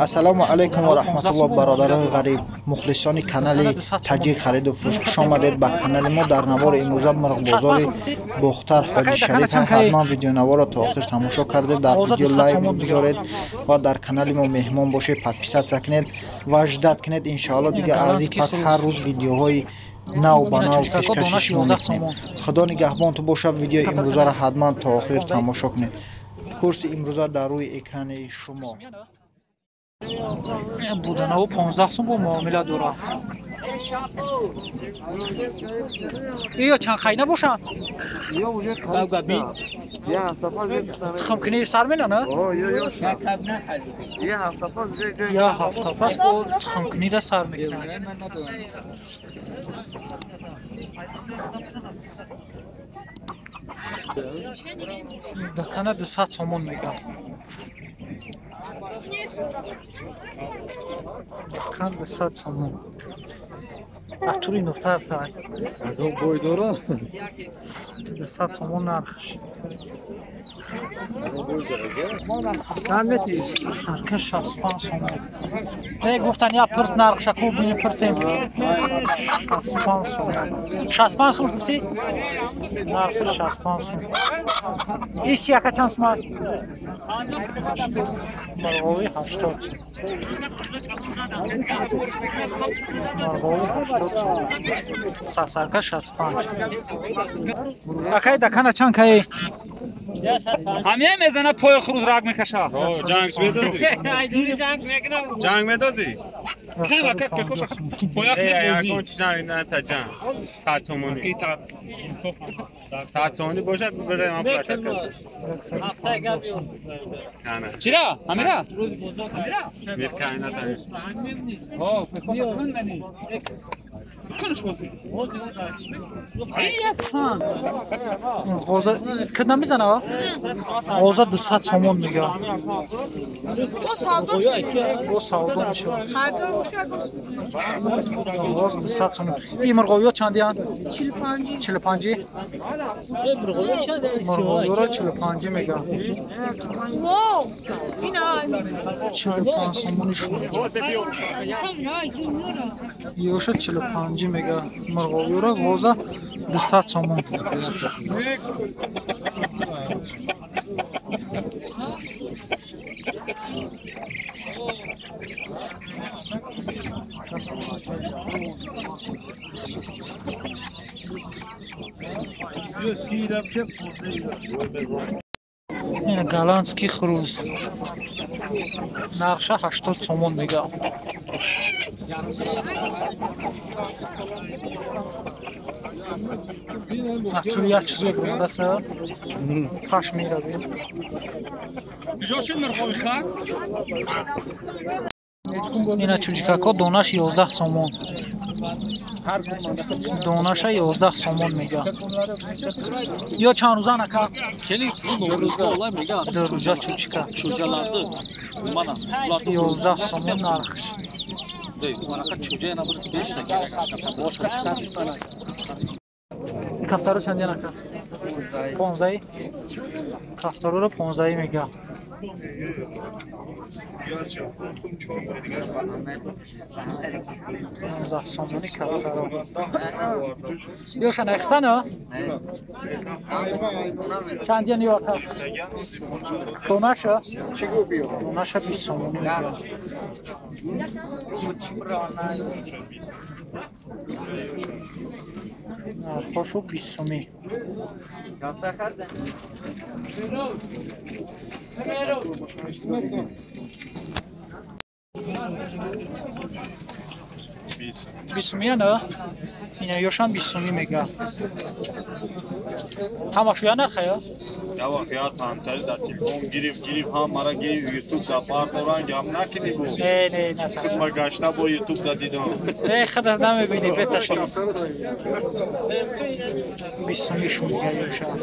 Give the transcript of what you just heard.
السلام علیکم و رحمت الله برادران غریب مخلصان کانال تاجیک خرید و فروش. خوش آمدید به کانال ما. در نوار امروزه مرغ بازار بختر حاجی شریف حتما ویدیو نوار را تا آخر تماشا کردید. در ویدیو لایک بگذارید و در کانال ما مهمان باشید، پادپیسات کنید و اجداد کنید. ان شاء الله دیگه از این پس هر روز ویدیوهای نو با نو پیشکش شما میکنیم. خدا نگهبان تو باشه. ویدیو امروزه را حتما تا آخر تماشا کنید. کورس امروزه در روی اکران شما. بودنه و 15 سوم با معامله داره. یا چند خیلی نباشن؟ یا وجود کاری یا خمکنی سر میلانه؟ یا هفته پس با خمکنی را سر میکنه. دکنه 200 تومان میگم. دکان 200 تومان. اتوری نقطه سعی. بوی داره 200 تومان نرخش. سرکش 65 تومان. نه گفتن یا پرس نرخش کو بینی پرسیم 65 تومان. 65 تومان گفتی؟ نرخش 65 تومان. ایش چی اکا چند سمت؟ مرغوی 80 مرغوی 80 سرکش 65. اکای دکانه چند کایی؟ همه میزنه پای خروز راگ میکشه. جنگ میدازی؟ جنگ میدازی؟ نه وقت که خوش پایا کنی نه تا جنگ 100 تومانی 100 تومانی باشد بره من پلاش کرد چرا؟ همیرا؟ میر کائنات هست. ها بخون منی کنش واسه ایسان غوزه کدام میزنه غوزه 200 تومان میگه. او سودا میشه. غوزه 200 تومان. این مرغویا چندیان؟ 45 مرغویا چند؟ مرغویا را 45 میگه. واو اینا 45 تومانش یوشو 45 میگه. مرغویا را غوزه 200 تومان. این گالانسکی خروز نقشه 80 تومان میگه. اتوری یک چیزی گرونده سه خش میره بین جاشو مرغوی خاص اینا چوجیکاکا دونش 11 تومان. دونش 11 تومان میگه. یا چند روزه نکه کلی سی روزه والله میگه دو روزه چوجیکا چوجاlardı bana 11 تومان نرخش. Bana çocuğa ne böyle 5 dakika boş çıkar bir tane. کفتارو چندی نکه 15 کفتارو رو 15 میگه. 15 تومانی کفتارو یوشن اخته نه؟ چندی نیوکه دونشه؟ دونشه 20 تومانی میگه. خوشو 20 تومی. بیسومیه نه؟ اینه یوشان بیسومی میگه. هماشویا نخه یا؟ یا واقعیت همتایی در تلفون گیریف هم مرا گیریف یوتیوب دا پارت اورنگ هم نکنی بو نه خود ما گشته با یوتیوب دا دیدم خدا نمیبینی بتشیم بیسومیشون میگه یوشان.